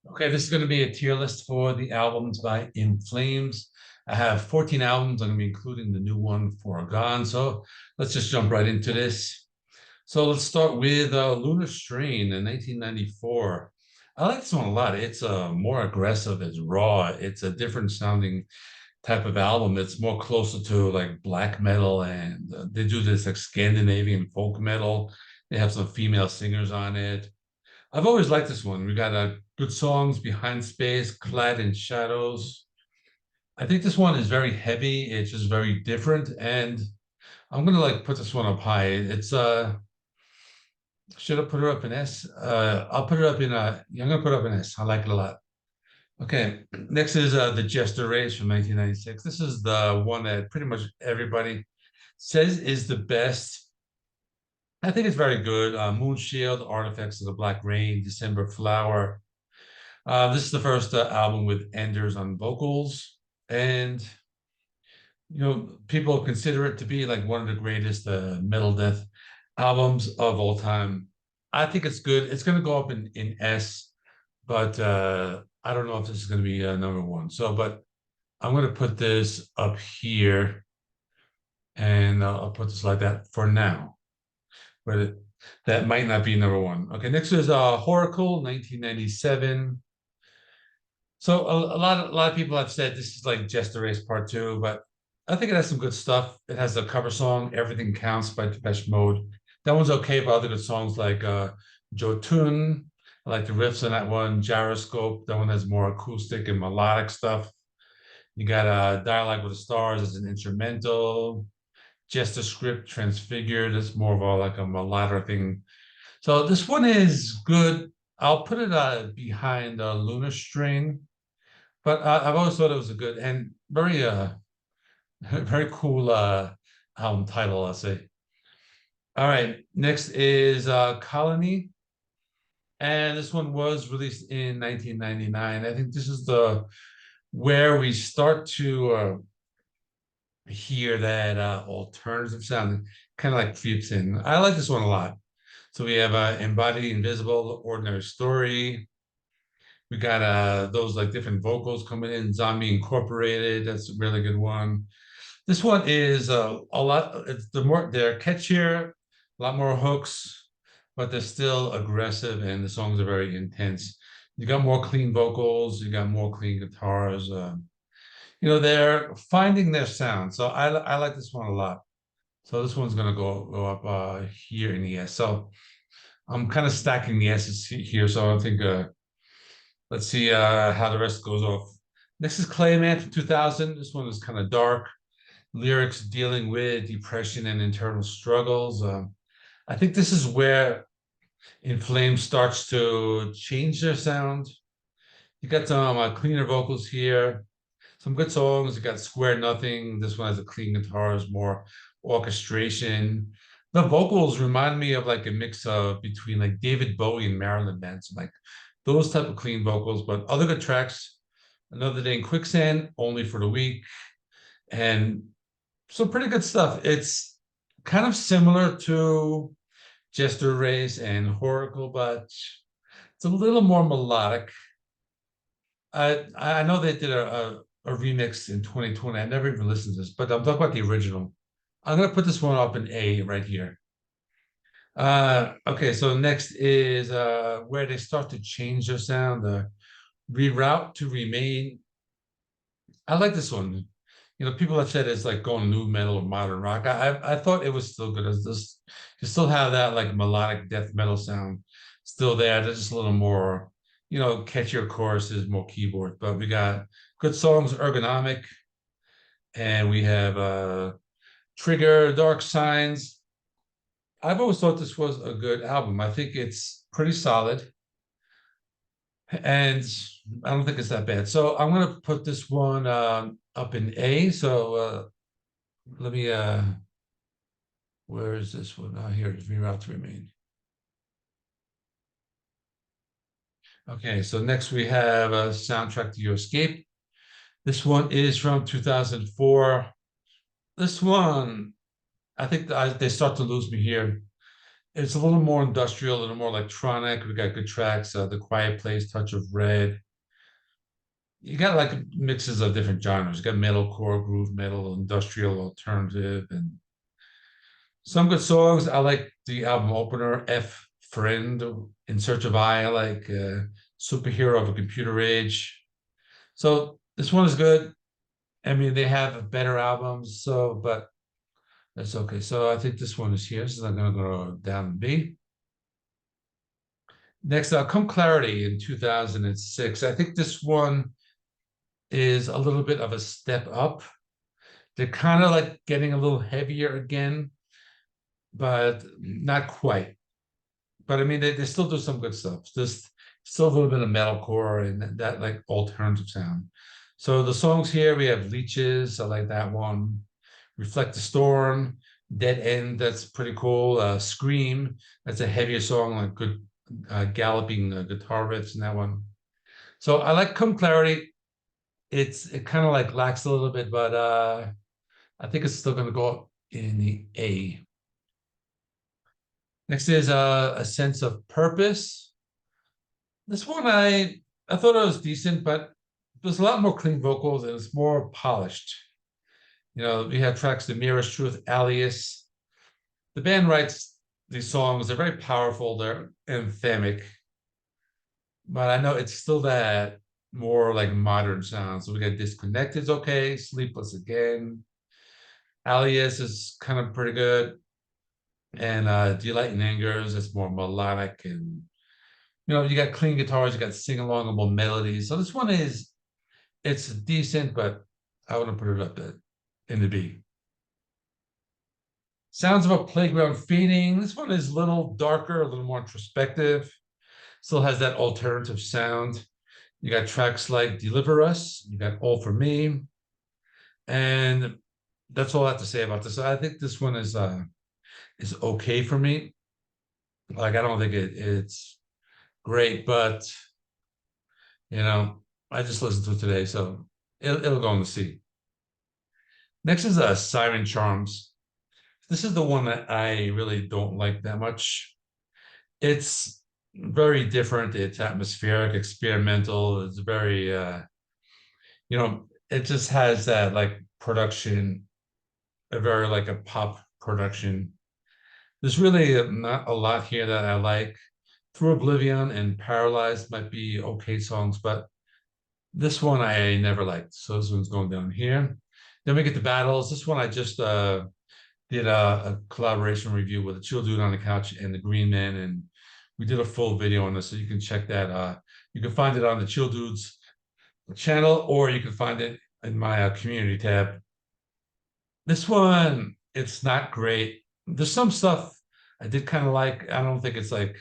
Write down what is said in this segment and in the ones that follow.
Okay, this is going to be a tier list for the albums by In Flames. I have 14 albums. I'm going to be including the new one for Gone. So let's just jump right into this. So let's start with Lunar Strain in 1994. I like this one a lot. It's more aggressive. It's raw. It's a different sounding type of album. It's more closer to like black metal, and they do this like Scandinavian folk metal. They have some female singers on it. I've always liked this one. We got good songs, Behind Space, Clad in Shadows. I think this one is very heavy. It's just very different, and I'm gonna like put this one up high. It's should I put her up in S? I'll put it up in yeah, I'm gonna put it up in S. I like it a lot. Okay, next is the Jester Race from 1996. This is the one that pretty much everybody says is the best. I think it's very good. Moon Shield, Artifacts of the Black Rain, December Flower. This is the first album with Enders on vocals, and people consider it to be like one of the greatest metal death albums of all time. I think it's good. It's going to go up in S, but I don't know if this is going to be number one. So, but I'm going to put this up here, and I'll put this like that for now. But that might not be number one. Okay, next is Whoracle, 1997. So a lot of people have said this is like Jester Race Part Two, but I think it has some good stuff. It has a cover song, "Everything Counts" by Depeche Mode. That one's okay, but other good songs like Jotun. I like the riffs on that one. Gyroscope. That one has more acoustic and melodic stuff. You got Dialogue with the Stars as an instrumental. Jester Script Transfigured. It's more of a like a melodic thing. So this one is good. I'll put it behind Lunar Strain, but I've always thought it was a good and very very cool album title, I'll say. All right, next is Colony, and this one was released in 1999. I think this is the where we start to hear that alternative sound, kind of like creeps in. I like this one a lot. So we have Embodied Invisible, Ordinary Story. We got those like different vocals coming in, Zombie Incorporated. That's a really good one. This one is a lot. They're catchier, a lot more hooks, but they're still aggressive, and the songs are very intense. You got more clean vocals, you got more clean guitars. They're finding their sound. So I like this one a lot. So this one's gonna go up here in the S. So I'm kind of stacking the S's here. So I think let's see how the rest goes off. Next is Clayman from 2000. This one is kind of dark. Lyrics dealing with depression and internal struggles. I think this is where In Flames starts to change their sound. You got some cleaner vocals here, some good songs. You got Square Nothing. This one has a clean guitars, more orchestration. The vocals remind me of like a mix of between like David Bowie and Marilyn Manson, like those type of clean vocals. But other good tracks, Another Day in Quicksand, Only for the Weak, and some pretty good stuff. It's kind of similar to Jester Race and Whoracle, but it's a little more melodic. I know they did a remix in 2020. I never even listened to this, but I'm talking about the original. I'm gonna put this one up in A right here. Okay, so next is where they start to change their sound, Reroute to Remain. I like this one. People have said it's like going new metal or modern rock. I thought it was still good as this. You still have that like melodic death metal sound still there. There's just a little more, catchier choruses, more keyboard. But we got good songs, Ergonomic, and we have Trigger, Dark Signs. I've always thought this was a good album. I think it's pretty solid, and I don't think it's that bad. So I'm gonna put this one up in A. So let me where is this one? Oh, here it is, Reroute to Remain. Okay, so next we have a Soundtrack to Your Escape. This one is from 2004. This one, I think they start to lose me here. It's a little more industrial, a little more electronic. We got good tracks. The Quiet Place, Touch of Red. You got like mixes of different genres. You got metalcore, groove metal, industrial, alternative, and some good songs. I like the album opener, F Friend, In Search of I like Superhero of a Computer Age. So this one is good. I mean, they have better albums, so but that's okay. So I think this one is here. So I'm gonna go down B. Next, Come Clarity in 2006. I think this one is a little bit of a step up. They're kind of like getting a little heavier again, but not quite. But I mean, they still do some good stuff. There's still a little bit of metalcore and that like alternative sound. So the songs here, we have Leeches, I like that one. Reflect the Storm, Dead End, that's pretty cool. Scream, that's a heavier song, like good galloping guitar riffs in that one. So I like Come Clarity. It kind of like lacks a little bit, but I think it's still gonna go up in the A. Next is A Sense of Purpose. This one I thought it was decent, but there's a lot more clean vocals and it's more polished. You know, we have tracks The Merest Truth, Alias. The band writes these songs, they're very powerful, they're anthemic, but I know it's still that more like modern sound. So we got Disconnected's okay, Sleepless Again. Alias is kind of pretty good. And Delight in Angers is more melodic and you know, you got clean guitars, you got sing-alongable melodies. So this one is it's decent, but I wouldn't put it up in the B. Sounds of a Playground Fading. This one is a little darker, a little more introspective. Still has that alternative sound. You got tracks like Deliver Us, you got All For Me, and that's all I have to say about this. I think this one is okay for me. Like I don't think it's great, but you know, I just listened to it today, so it'll go in the C. Next is Siren Charms. This is the one that I really don't like that much. It's very different. It's atmospheric, experimental. It's very, you know, it just has that like production, a very like a pop production. There's really not a lot here that I like. Through Oblivion and Paralyzed might be okay songs, but this one I never liked. So this one's going down here. Then we get the battles. This one I just did a collaboration review with a chill dude on the couch and the Green Man, and we did a full video on this, so you can check that. You can find it on the Chill Dudes channel, or you can find it in my community tab. This one, it's not great. There's some stuff I did kind of like. I don't think it's like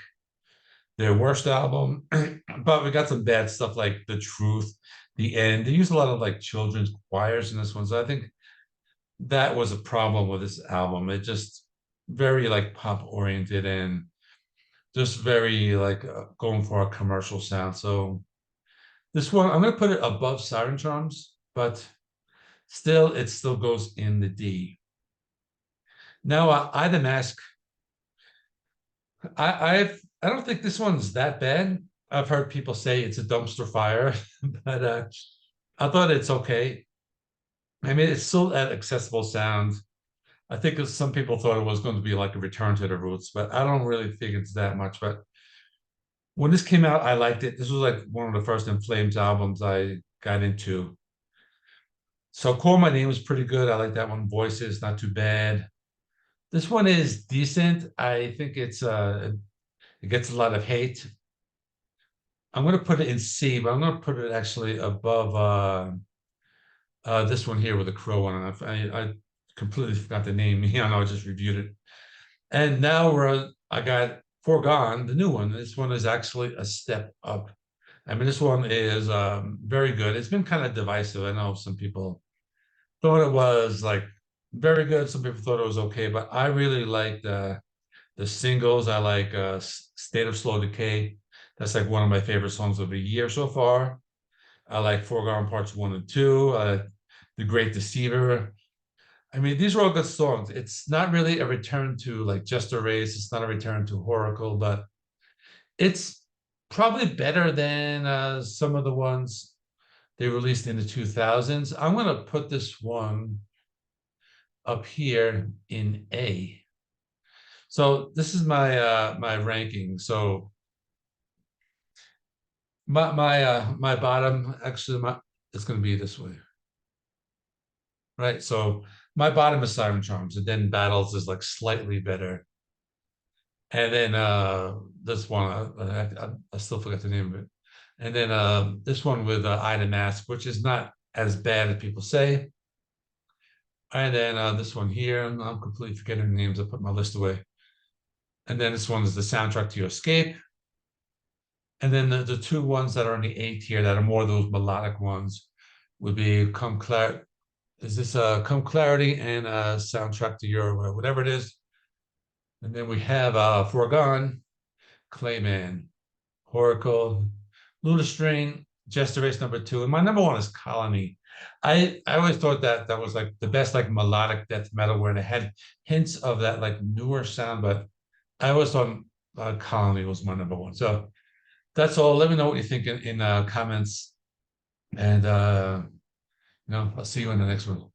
their worst album, but we got some bad stuff like The Truth, The End. They use a lot of like children's choirs in this one, so I think that was a problem with this album. It just very like pop oriented and just very like going for a commercial sound. So this one, I'm gonna put it above Siren Charms, but still, it still goes in the D. Now, I the Mask. I don't think this one's that bad. I've heard people say it's a dumpster fire, but I thought it's okay. I mean, it's still an accessible sound. I think some people thought it was going to be like a return to the roots, but I don't really think it's that much. But when this came out, I liked it. This was like one of the first In Flames albums I got into. So Call My Name was pretty good. I like that one. Voices, not too bad. This one is decent. I think it gets a lot of hate. I'm gonna put it in C, but I'm gonna put it actually above this one here with the crow on it. I completely forgot the name. You know, I just reviewed it. And now I got Foregone, the new one. This one is actually a step up. I mean, this one is very good. It's been kind of divisive. I know some people thought it was like very good. Some people thought it was okay, but I really like the singles. I like State of Slow Decay. That's like one of my favorite songs of the year so far. I like Foregone Parts 1 and 2. The Great Deceiver. I mean, these are all good songs. It's not really a return to like Jester Race. It's not a return to Whoracle, but it's probably better than some of the ones they released in the 2000s. I'm going to put this one up here in A. So this is my ranking. So my bottom actually it's going to be this way, right? So my bottom is Siren Charms, and then Battles is like slightly better, and then this one I still forgot the name of it, and then this one with Ida Mask, which is not as bad as people say, and then this one here, I'm completely forgetting the names. I put my list away, and then this one is the soundtrack to your escape. And then the two ones that are in the A tier that are more those melodic ones would be Come Clarity. Is this Come Clarity and Soundtrack to Your whatever it is? And then we have Foregone, Clayman, Whoracle, Lunar Strain, Jester Race #2, and my #1 is Colony. I always thought that that was like the best like melodic death metal where it had hints of that like newer sound, but I always thought Colony was my #1. So that's all. Let me know what you think in comments, and I'll see you in the next one.